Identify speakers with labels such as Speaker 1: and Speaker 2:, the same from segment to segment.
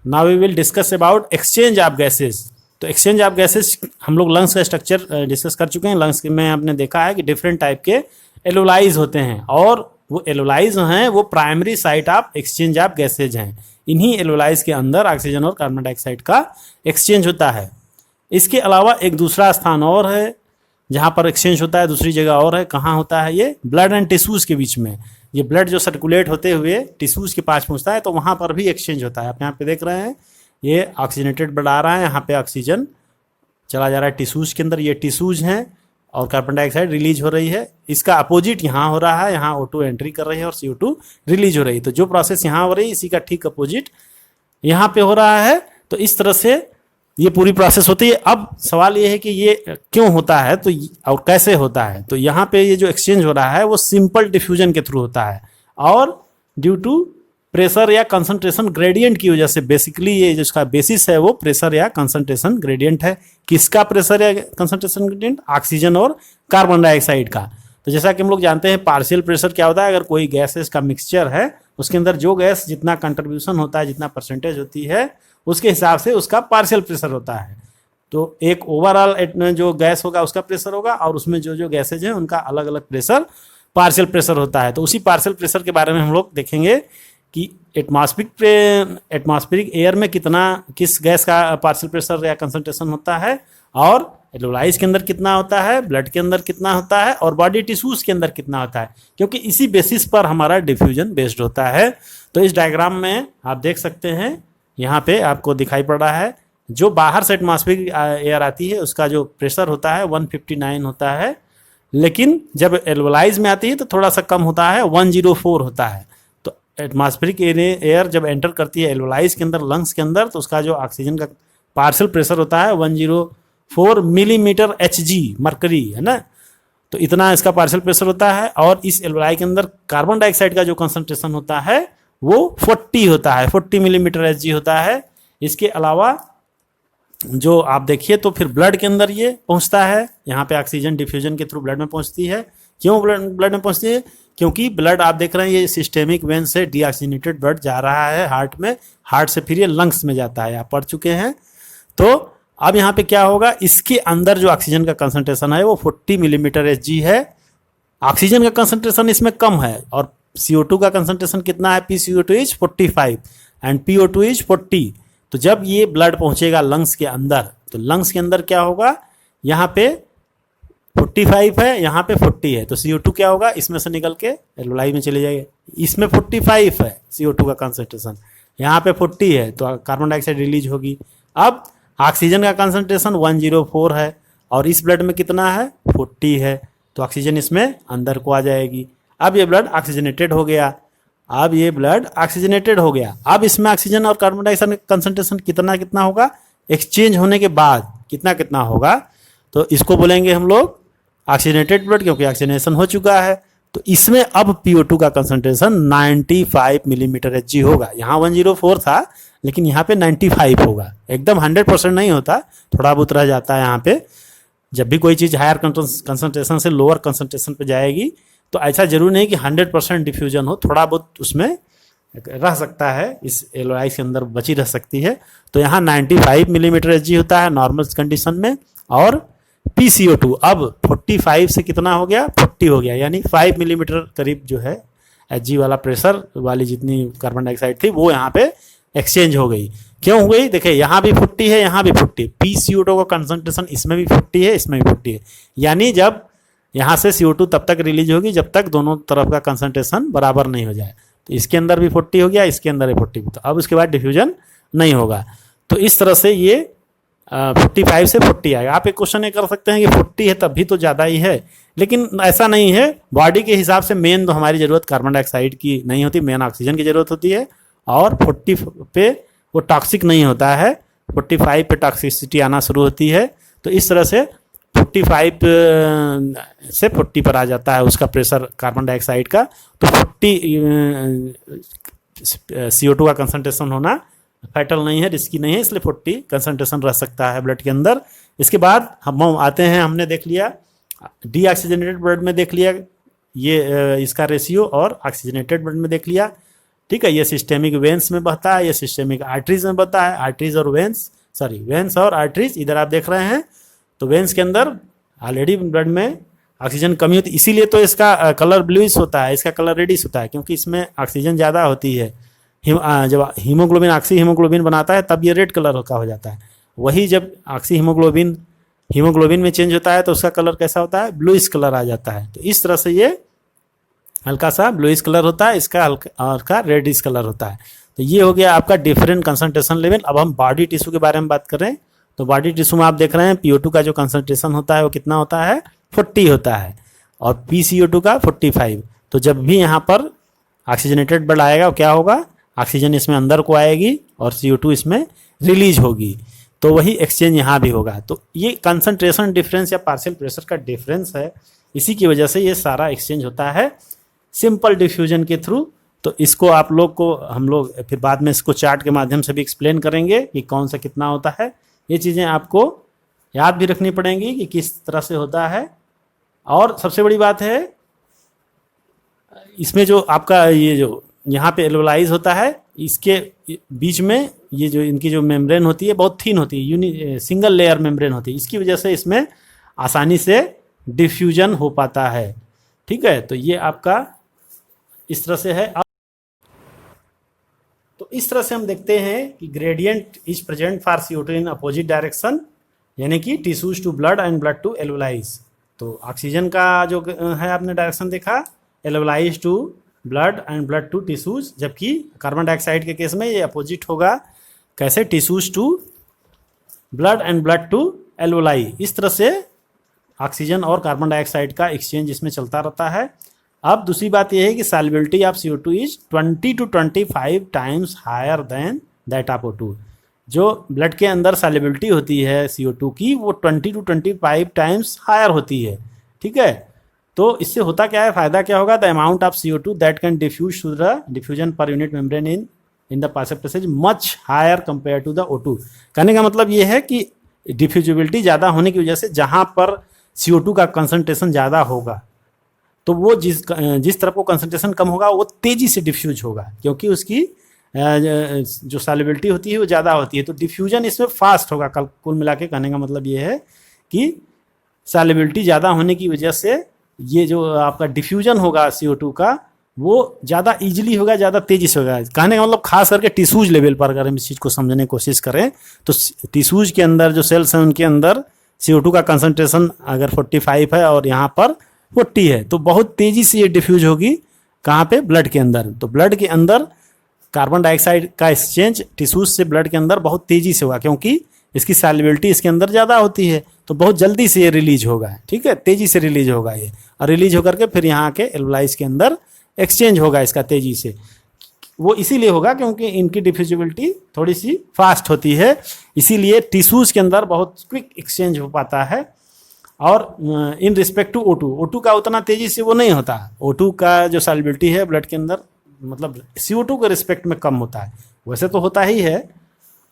Speaker 1: Now we will discuss about exchange of gases. तो exchange of gases हम लोग lungs का स्ट्रक्चर डिस्कस कर चुके हैं। लंग्स में आपने देखा है कि डिफरेंट टाइप के एलोलाइज होते हैं और वो एलोलाइज हैं वो primary site of exchange of gases हैं। इन्हीं एलोलाइज के अंदर ऑक्सीजन और कार्बन डाइऑक्साइड का एक्सचेंज होता है। इसके अलावा एक दूसरा स्थान और है जहाँ पर एक्सचेंज होता है, दूसरी जगह और है। कहाँ होता है ये? ब्लड एंड टिश्यूज के बीच में। ये ब्लड जो सर्कुलेट होते हुए टिश्यूज के पास पहुँचता है तो वहाँ पर भी एक्सचेंज होता है। आप यहाँ पे देख रहे हैं ये ऑक्सीजनेटेड ब्लड आ रहा है, यहाँ पे ऑक्सीजन चला जा रहा है टिश्यूज के अंदर, ये टिश्यूज हैं और कार्बन डाइऑक्साइड रिलीज हो रही है। इसका अपोजिट यहाँ हो रहा है, यहाँ O2 एंट्री कर रही है और CO2 रिलीज हो रही है। तो जो प्रोसेस यहाँ हो रही है इसी का ठीक अपोजिट यहाँ पे हो रहा है। तो इस तरह से ये पूरी प्रोसेस होती है। अब सवाल ये है कि ये क्यों होता है तो और कैसे होता है। तो यहाँ पे ये जो एक्सचेंज हो रहा है वो सिंपल डिफ्यूजन के थ्रू होता है और ड्यू टू प्रेशर या कंसंट्रेशन ग्रेडियंट की वजह से। बेसिकली ये जिसका बेसिस है वो प्रेशर या कंसंट्रेशन ग्रेडियंट है। किसका प्रेशर या कंसंट्रेशन ग्रेडियंट? ऑक्सीजन और कार्बन डाइऑक्साइड का। तो जैसा कि हम लोग जानते हैं पार्शियल प्रेशर क्या होता है, अगर कोई गैसेस का मिक्सचर है उसके अंदर जो गैस जितना कंट्रीब्यूशन होता है, जितना परसेंटेज होती है, उसके हिसाब से उसका पार्शियल प्रेशर होता है। तो एक ओवरऑल जो गैस होगा उसका प्रेशर होगा और उसमें जो जो गैसेज हैं उनका अलग अलग प्रेशर पार्शियल प्रेशर होता है। तो उसी पार्शियल प्रेशर के बारे में हम लोग देखेंगे कि एटमॉस्फेरिक एयर में किस गैस का पार्शियल प्रेशर या कंसंट्रेशन होता है और एलोलाइज के अंदर कितना होता है, ब्लड के अंदर कितना होता है और बॉडी टिश्यूज के अंदर कितना होता है, क्योंकि इसी बेसिस पर हमारा डिफ्यूजन बेस्ड होता है। तो इस डायग्राम में आप देख सकते हैं, यहाँ पे आपको दिखाई पड़ रहा है जो बाहर से एटमॉस्फेरिक एयर आती है उसका जो प्रेशर होता है 159 होता है, लेकिन जब एलोलाइज में आती है तो थोड़ा सा कम होता है, 104 होता है। तो एटमॉस्फेरिक एयर जब एंटर करती है एलोलाइज के अंदर, लंग्स के अंदर, तो उसका जो ऑक्सीजन का पार्शियल प्रेशर होता है 104 मिलीमीटर Hg मरकरी, है ना। तो इतना इसका पार्शियल प्रेशर होता है। और इस एलोलाई के अंदर कार्बन डाइऑक्साइड का जो कंसंट्रेशन होता है वो 40 होता है, 40 मिलीमीटर Hg होता है। इसके अलावा जो आप देखिए तो फिर ब्लड के अंदर ये पहुंचता है, यहाँ पे ऑक्सीजन डिफ्यूजन के थ्रू ब्लड में पहुंचती है। क्यों ब्लड में पहुंचती है? क्योंकि ब्लड आप देख रहे हैं ये सिस्टेमिक वेन से डीऑक्सीजनेटेड ब्लड जा रहा है हार्ट में, हार्ट से फिर ये लंग्स में जाता है, आप पढ़ चुके हैं। तो अब यहाँ पे क्या होगा, इसके अंदर जो ऑक्सीजन का कंसंट्रेशन है वो 40 मिलीमीटर Hg है। ऑक्सीजन का कंसंट्रेशन इसमें कम है और CO2 का कंसंट्रेशन कितना है? PCO2 is 45 and PO2 is 40। तो जब ये ब्लड पहुंचेगा लंग्स के अंदर तो लंग्स के अंदर क्या होगा, यहाँ पे 45 है, यहाँ पे 40 है, तो CO2 क्या होगा, इसमें से निकल के एलोलाई में चले जाएगा। इसमें 45 है CO2 का कंसंट्रेशन, यहाँ पे 40 है, तो कार्बन डाइऑक्साइड रिलीज होगी। अब ऑक्सीजन का कंसंट्रेशन 104 है और इस ब्लड में कितना है? 40 है, तो ऑक्सीजन इसमें अंदर को आ जाएगी। अब ये ब्लड ऑक्सीजनेटेड हो गया, अब ये ब्लड ऑक्सीजनेटेड हो गया। अब इसमें ऑक्सीजन और कार्बन डाइऑक्साइड कंसंट्रेशन कितना कितना होगा, एक्सचेंज होने के बाद कितना कितना होगा, तो इसको बोलेंगे हम लोग ऑक्सीजनेटेड ब्लड, क्योंकि ऑक्सीजनेशन हो चुका है। तो इसमें अब PO2 का कंसंट्रेशन 95 मिलीमीटर Hg होगा। यहाँ 104 था लेकिन यहाँ पे 95 होगा, एकदम 100% नहीं होता, थोड़ा बहुत रह जाता है। यहाँ पे जब भी कोई चीज़ हायर कंसंट्रेशन से लोअर कंसंट्रेशन पे जाएगी तो ऐसा जरूर नहीं कि 100% डिफ्यूजन हो, थोड़ा बहुत उसमें रह सकता है, इस एलोलाई के अंदर बची रह सकती है। तो यहाँ 95 मिलीमीटर Hg होता है नॉर्मल कंडीशन में और PCO2 अब 45 से कितना हो गया, 40 हो गया, यानी 5 मिलीमीटर करीब जो है Hg वाला प्रेशर वाली जितनी कार्बन डाइऑक्साइड थी वो यहाँ पे एक्सचेंज हो गई। क्यों हो गई? देखिए यहाँ भी 40 है, यहाँ भी 40, PCO2 का कंसंट्रेशन इसमें भी 40 है, इसमें भी 40 है, यानी जब यहाँ से CO2 तब तक रिलीज होगी जब तक दोनों तरफ का कंसंट्रेशन बराबर नहीं हो जाए। तो इसके अंदर भी 40 हो गया, इसके अंदर भी 40, तो अब उसके बाद डिफ्यूजन नहीं होगा। तो इस तरह से ये 45 से 40 आएगा। आप एक क्वेश्चन ये कर सकते हैं कि 40 है तब भी तो ज़्यादा ही है, लेकिन ऐसा नहीं है। बॉडी के हिसाब से मेन तो हमारी ज़रूरत कार्बन डाइऑक्साइड की नहीं होती, मेन ऑक्सीजन की ज़रूरत होती है। और 40 पे वो टॉक्सिक नहीं होता है, 45 पे टॉक्सिसिटी आना शुरू होती है। तो इस तरह से 45 से 40 पर आ जाता है उसका प्रेशर कार्बन डाइऑक्साइड का। तो 40 CO2 का कंसंट्रेशन होना फैटल नहीं है, रिस्की नहीं है, इसलिए 40 कंसंट्रेशन रह सकता है ब्लड के अंदर। इसके बाद हम आते हैं, हमने देख लिया डीऑक्सीजनेटेड ब्लड में देख लिया ये इसका रेशियो, और ऑक्सीजनेटेड ब्लड में देख लिया। ठीक है, ये सिस्टेमिक वेन्स में बहता है, ये सिस्टेमिक आर्टरीज में बहता है। आर्टरीज और वेन्स, सॉरी वेन्स और आर्टरीज इधर आप देख रहे हैं। तो वेन्स के अंदर ऑलरेडी ब्लड में ऑक्सीजन कमी होती है, इसीलिए तो इसका कलर ब्लूइश होता है, इसका कलर रेडिश होता है, क्योंकि इसमें ऑक्सीजन ज़्यादा होती है। जब हीमोग्लोबिन ऑक्सी हीमोग्लोबिन बनाता है तब ये रेड कलर का हो जाता है। वही जब ऑक्सी हीमोग्लोबिन में चेंज होता है तो उसका कलर कैसा होता है, ब्लूइश कलर आ जाता है। तो इस तरह से ये हल्का सा ब्लूइश कलर होता है, इसका हल्का रेडिश कलर होता है। तो ये हो गया आपका डिफरेंट कंसंट्रेशन लेवल। अब हम बॉडी टिश्यू के बारे में बात करें तो बॉडी टिश्यू में आप देख रहे हैं PO2 का जो कंसंट्रेशन होता है वो कितना होता है, 40 होता है, और PCO2 का 45। तो जब भी यहाँ पर ऑक्सीजनेटेड ब्लड आएगा क्या होगा, ऑक्सीजन इसमें अंदर को आएगी और CO2 इसमें रिलीज होगी। तो वही एक्सचेंज यहाँ भी होगा। तो ये कंसंट्रेशन डिफरेंस या पार्शियल प्रेशर का डिफरेंस है, इसी की वजह से ये सारा एक्सचेंज होता है सिंपल डिफ्यूजन के थ्रू। तो इसको आप लोग को हम लोग फिर बाद में इसको चार्ट के माध्यम से भी एक्सप्लेन करेंगे कि कौन सा कितना होता है। ये चीज़ें आपको याद भी रखनी पड़ेंगी कि किस तरह से होता है। और सबसे बड़ी बात है इसमें जो आपका ये जो यहाँ पे एल्वोलाइज होता है, इसके बीच में ये जो इनकी जो मेम्ब्रेन होती है बहुत थिन होती है, सिंगल लेयर मेम्ब्रेन होती है, इसकी वजह से इसमें आसानी से डिफ्यूजन हो पाता है। ठीक है, तो ये आपका इस तरह से है। तो इस तरह से हम देखते हैं कि gradient is present for CO2 in opposite direction, यानी कि tissues to blood and blood to alveoli. तो ऑक्सीजन का जो है आपने डायरेक्शन देखा, alveoli to blood and blood to tissues, जबकि कार्बन डाइऑक्साइड के केस में ये अपोजिट होगा। कैसे, tissues to blood and blood to alveoli. इस तरह से ऑक्सीजन और कार्बन डाइऑक्साइड का एक्सचेंज इसमें चलता रहता है। अब दूसरी बात यह है कि solubility of CO2 is 20 to 25 times higher than that of O2। जो ब्लड के अंदर सॉल्युबिलिटी होती है CO2 की वो 20 to 25 टाइम्स हायर होती है। ठीक है, तो इससे होता क्या है, फायदा क्या होगा, the amount of CO2 that can diffuse through the diffusion per unit membrane in the partial pressure much higher compare to the O2। कहने का मतलब ये है कि डिफ्यूजिबिलिटी ज़्यादा होने की वजह से जहाँ पर CO2 का कंसंट्रेशन ज़्यादा होगा तो वो जिस तरफ को कंसंट्रेशन कम होगा वो तेज़ी से डिफ्यूज होगा, क्योंकि उसकी जो सॉल्युबिलिटी होती है वो ज़्यादा होती है। तो डिफ्यूजन इसमें फास्ट होगा। कुल मिला के कहने का मतलब ये है कि सॉल्युबिलिटी ज़्यादा होने की वजह से ये जो आपका डिफ्यूजन होगा CO2 का वो ज़्यादा ईजिली होगा, ज़्यादा तेज़ी से होगा। कहने का मतलब खास करके टिश्यूज लेवल पर अगर हम इस चीज़ को समझने की कोशिश करें तो टिश्यूज के अंदर जो सेल्स हैं उनके अंदर CO2 का कंसंट्रेशन अगर 45 है और यहाँ पर 40 है तो बहुत तेज़ी से ये डिफ्यूज होगी। कहाँ पे, ब्लड के अंदर। तो ब्लड के अंदर कार्बन डाइऑक्साइड का एक्सचेंज टिश्यूज से ब्लड के अंदर बहुत तेज़ी से होगा, क्योंकि इसकी सॉल्युबिलिटी इसके अंदर ज़्यादा होती है, तो बहुत जल्दी से ये रिलीज होगा। ठीक है, तेज़ी से रिलीज होगा ये, और रिलीज होकर के फिर यहाँ के एल्वोलाइज के अंदर एक्सचेंज होगा इसका तेज़ी से। वो इसीलिए होगा क्योंकि इनकी डिफ्यूजिबिलिटी थोड़ी सी फास्ट होती है, इसीलिए टिश्यूज के अंदर बहुत क्विक एक्सचेंज हो पाता है। और इन रिस्पेक्ट टू O2 का उतना तेज़ी से वो नहीं होता। O2 का जो सॉल्युबिलिटी है ब्लड के अंदर मतलब CO2 के रिस्पेक्ट में कम होता है, वैसे तो होता ही है।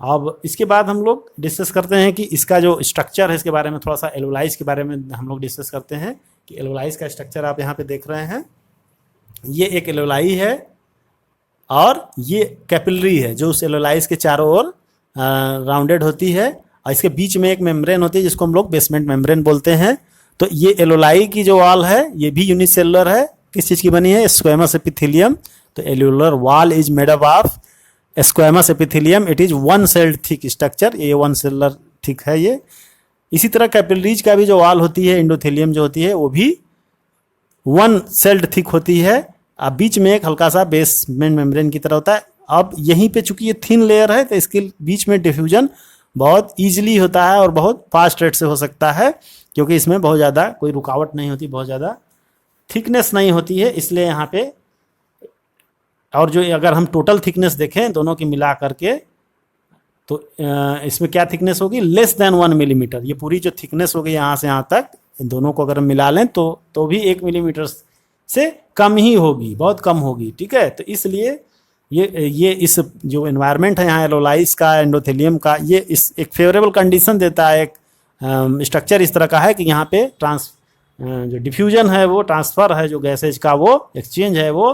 Speaker 1: अब इसके बाद हम लोग डिस्कस करते हैं कि इसका जो स्ट्रक्चर है इसके बारे में, थोड़ा सा एल्वोलाइज के बारे में हम लोग डिस्कस करते हैं कि एल्वोलाइज का स्ट्रक्चर आप यहाँ पे देख रहे हैं। ये एक एल्वोलाई है और ये कैपिलरी है जो उस एल्वोलाइज के चारों ओर राउंडेड होती है, और इसके बीच में एक मेम्ब्रेन होती है जिसको हम लोग बेसमेंट मेम्ब्रेन बोलते हैं। तो ये एल्वोलाई की जो वॉल है ये भी यूनिसेलुलर है। किस चीज़ की बनी है, स्क्वेमस एपिथेलियम। तो alveolar wall is made up of squamous epithelium, it is one sailed thick structure, ये वन सेलुलर थिक है ये। इसी तरह कैपिलरीज का भी जो वॉल होती है एंडोथेलियम जो होती है वो भी वन सेल्ड थिक होती है। अब बीच में एक हल्का सा बेसमेंट मेम्ब्रेन की तरह होता है। अब यहीं पे चूंकि ये थिन लेयर है तो इसके बीच में डिफ्यूजन बहुत ईजिली होता है और बहुत फास्ट रेट से हो सकता है, क्योंकि इसमें बहुत ज़्यादा कोई रुकावट नहीं होती, बहुत ज़्यादा थिकनेस नहीं होती है, इसलिए यहाँ पे। और जो अगर हम टोटल थिकनेस देखें दोनों की मिला करके तो इसमें क्या थिकनेस होगी, लेस देन 1 मिलीमीटर। ये पूरी जो थिकनेस होगी यहाँ से यहाँ तक, इन दोनों को अगर हम मिला लें तो भी 1 मिलीमीटर से कम ही होगी, बहुत कम होगी। ठीक है, तो इसलिए ये इस जो एनवायरनमेंट है यहाँ एल्वोलाइज का, एंडोथेलियम का, ये इस एक फेवरेबल कंडीशन देता है। एक स्ट्रक्चर इस तरह का है कि यहाँ पे जो डिफ्यूजन है वो ट्रांसफ़र है, जो गैसेज का वो एक्सचेंज है वो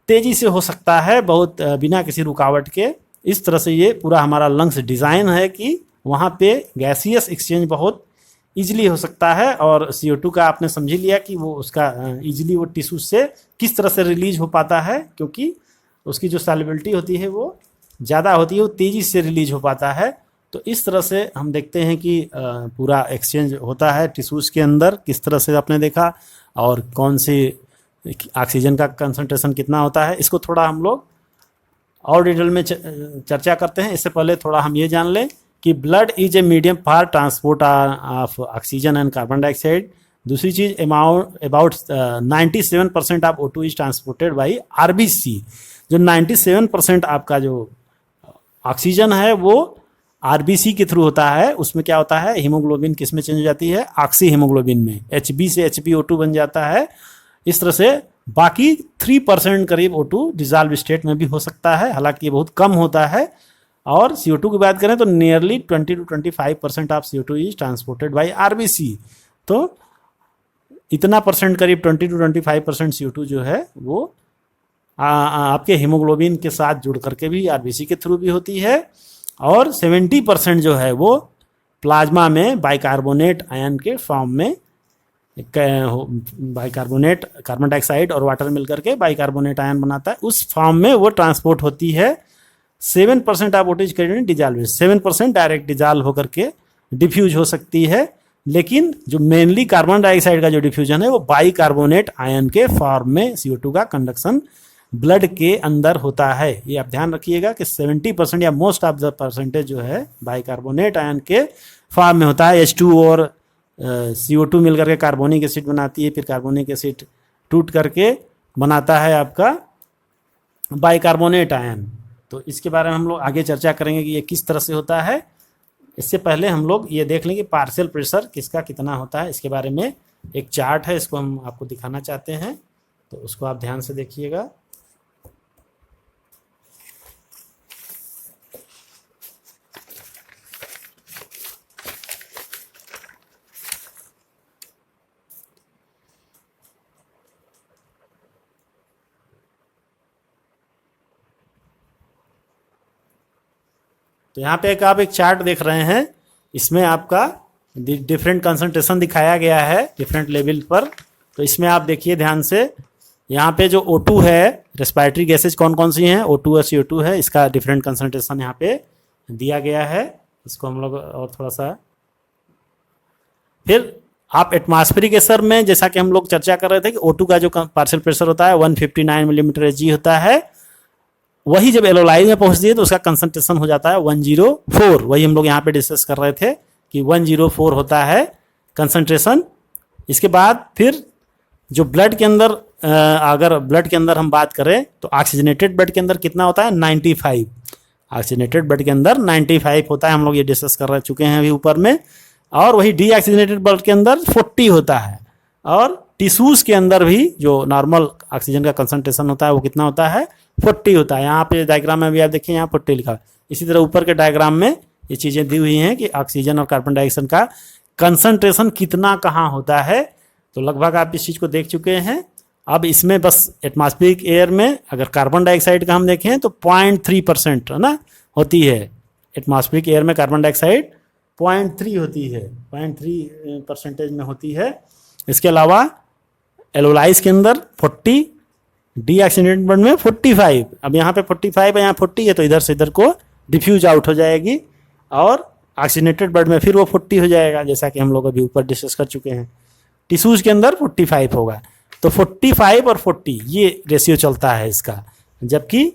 Speaker 1: तेजी से हो सकता है, बहुत बिना किसी रुकावट के। इस तरह से ये पूरा हमारा लंग्स डिज़ाइन है कि वहाँ पे गैसियस एक्सचेंज बहुत इजीली हो सकता है। और CO2 का आपने समझ ही लिया कि वो उसका इजीली वो टिश्यू से किस तरह से रिलीज हो पाता है, क्योंकि उसकी जो सॉल्युबिलिटी होती है वो ज़्यादा होती है, वो तेज़ी से रिलीज हो पाता है। तो इस तरह से हम देखते हैं कि पूरा एक्सचेंज होता है टिश्यूज़ के अंदर, किस तरह से आपने देखा, और कौन सी ऑक्सीजन का कंसंट्रेशन कितना होता है। इसको थोड़ा हम लोग और डिटेल में चर्चा करते हैं। इससे पहले थोड़ा हम ये जान लें कि blood is a medium for transport of oxygen and carbon dioxide. दूसरी चीज, about 97% of O2 is transported by RBC। जो 97% आपका जो ऑक्सीजन है वो RBC के थ्रू होता है। उसमें क्या होता है, हीमोग्लोबिन किस में चेंज हो जाती है, ऑक्सी हीमोग्लोबिन में, HB से HbO2 बन जाता है। इस तरह से बाकी 3% करीब O2 डिजॉल्व स्टेट में भी हो सकता है, हालांकि ये बहुत कम होता है। और CO2 की बात करें तो nearly 20 to 25% of CO2 is transported by RBC। तो इतना परसेंट करीब 20 to 25% CO2 जो है वो आपके हीमोग्लोबिन के साथ जुड़ करके भी RBC के थ्रू भी होती है। और 70% जो है वो प्लाज्मा में बाइकार्बोनेट आयन के फॉर्म में, बाइकार्बोनेट कार्बन डाइऑक्साइड और वाटर मिलकर के बाइकार्बोनेट आयन बनाता है, उस फॉर्म में वो ट्रांसपोर्ट होती है। 7% of O2 is dissolve, 7% direct dissolve होकर के डिफ्यूज हो सकती है। लेकिन जो मेनली कार्बन डाइऑक्साइड का जो डिफ्यूजन है वो बाइकार्बोनेट आयन के फॉर्म में CO2 का कंडक्शन ब्लड के अंदर होता है। ये आप ध्यान रखिएगा कि 70% या मोस्ट ऑफ द परसेंटेज जो है बाइकार्बोनेट आयन के फॉर्म में होता है। H2 और CO2 मिलकर के कार्बोनिक एसिड बनाती है, फिर कार्बोनिक एसिड टूट करके बनाता है आपका बाइकार्बोनेट आयन। तो इसके बारे में हम लोग आगे चर्चा करेंगे कि ये किस तरह से होता है। इससे पहले हम लोग ये देख लें कि पार्शियल प्रेशर किसका कितना होता है। इसके बारे में एक चार्ट है, इसको हम आपको दिखाना चाहते हैं, तो उसको आप ध्यान से देखिएगा। तो यहाँ पे आप एक चार्ट देख रहे हैं, इसमें आपका डिफरेंट कंसंट्रेशन दिखाया गया है डिफरेंट लेवल पर। तो इसमें आप देखिए ध्यान से, यहाँ पे जो O2 है, रेस्पिरेटरी गैसेज कौन कौन सी हैं, O2 और CO2 है, इसका डिफरेंट कंसंट्रेशन यहाँ पे दिया गया है। इसको हम लोग और थोड़ा सा, फिर आप एटमॉस्फेरिक प्रेशर में, जैसा कि हम लोग चर्चा कर रहे थे कि O2 का जो पार्शियल प्रेशर होता है 159 मिलीमीटर Hg होता है, वही जब एलोलाइज में पहुंचती है तो उसका कंसंट्रेशन हो जाता है 104। वही हम लोग यहाँ पे डिस्कस कर रहे थे कि 104 होता है कंसंट्रेशन। इसके बाद फिर जो ब्लड के अंदर, अगर ब्लड के अंदर हम बात करें तो ऑक्सीजनेटेड ब्लड के अंदर कितना होता है, 95। ऑक्सीजनेटेड ब्लड के अंदर 95 होता है, हम लोग ये डिस्कस कर चुके हैं अभी ऊपर में। और वही डीऑक्सीजनेटेड ब्लड के अंदर 40 होता है। और टिश्यूज के अंदर भी जो नॉर्मल ऑक्सीजन का कंसंट्रेशन होता है वो कितना होता है, 40 होता है। यहाँ पे डायग्राम में भी आप देखिए, यहाँ 40 लिखा है। इसी तरह ऊपर के डायग्राम में ये चीज़ें दी हुई हैं कि ऑक्सीजन और कार्बन डाइऑक्साइड का कंसंट्रेशन कितना कहाँ होता है। तो लगभग आप इस चीज़ को देख चुके हैं। अब इसमें बस एटमॉस्फेरिक एयर में अगर कार्बन डाइऑक्साइड का हम देखें तो 0.3% है ना होती है। एटमॉस्फेरिक एयर में कार्बन डाइऑक्साइड 0.3 होती है, 0.3% में होती है। इसके अलावा एलोलाइज के अंदर 40, डीऑक्सीजनेटेड ब्लड में 45। अब यहाँ पे 45 है, यहाँ 40 है, तो इधर से इधर को डिफ्यूज आउट हो जाएगी। और ऑक्सीजनेटेड ब्लड में फिर वो 40 हो जाएगा, जैसा कि हम लोग अभी ऊपर डिस्कस कर चुके हैं। टिश्यूज के अंदर 45 होगा। तो 45 और 40 ये रेशियो चलता है इसका। जबकि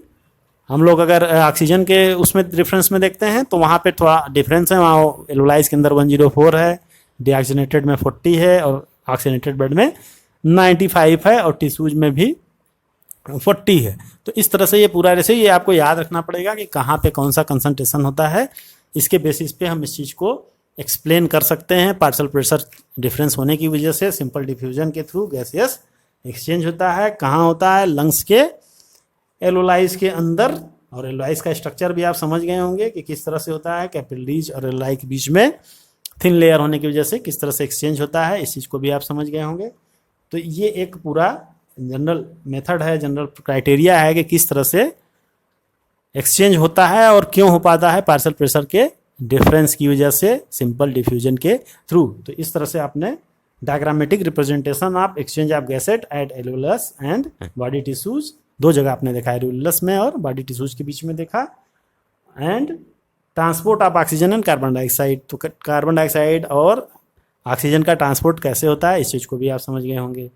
Speaker 1: हम लोग अगर ऑक्सीजन के उसमें डिफरेंस में देखते हैं तो वहाँ पे थोड़ा डिफरेंस है। वहाँ एलोलाइज के अंदर 104 है, डीऑक्सीजनेटेड में 40 है, और ऑक्सीजनेटेड ब्लड में 95 है, और टिश्यूज में भी 40 है। तो इस तरह से ये पूरा रेशियो, ये आपको याद रखना पड़ेगा कि कहाँ पे कौन सा कंसंट्रेशन होता है। इसके बेसिस पे हम इस चीज़ को एक्सप्लेन कर सकते हैं। पार्शियल प्रेशर डिफरेंस होने की वजह से सिंपल डिफ्यूजन के थ्रू गैसियस एक्सचेंज होता है। कहाँ होता है, लंग्स के एलोलाइज के अंदर। और एलोलाइज का स्ट्रक्चर भी आप समझ गए होंगे कि किस तरह से होता है। कैपिलरीज और एलोलाई के बीच में थिन लेयर होने की वजह से किस तरह से एक्सचेंज होता है, इस चीज़ को भी आप समझ गए होंगे। तो ये एक पूरा जनरल मेथड है, जनरल क्राइटेरिया है कि किस तरह से एक्सचेंज होता है और क्यों हो पाता है पार्शियल प्रेशर के डिफरेंस की वजह से सिंपल डिफ्यूजन के थ्रू। तो इस तरह से आपने diagrammatic representation of exchange of gases at alveolus and body tissues, दो जगह आपने देखा है, एलुलस में और बॉडी टिश्यूज के बीच में देखा। And transport of oxygen and carbon dioxide, तो कार्बन डाइऑक्साइड और ऑक्सीजन का ट्रांसपोर्ट कैसे होता है इस चीज़ को भी आप समझ गए होंगे।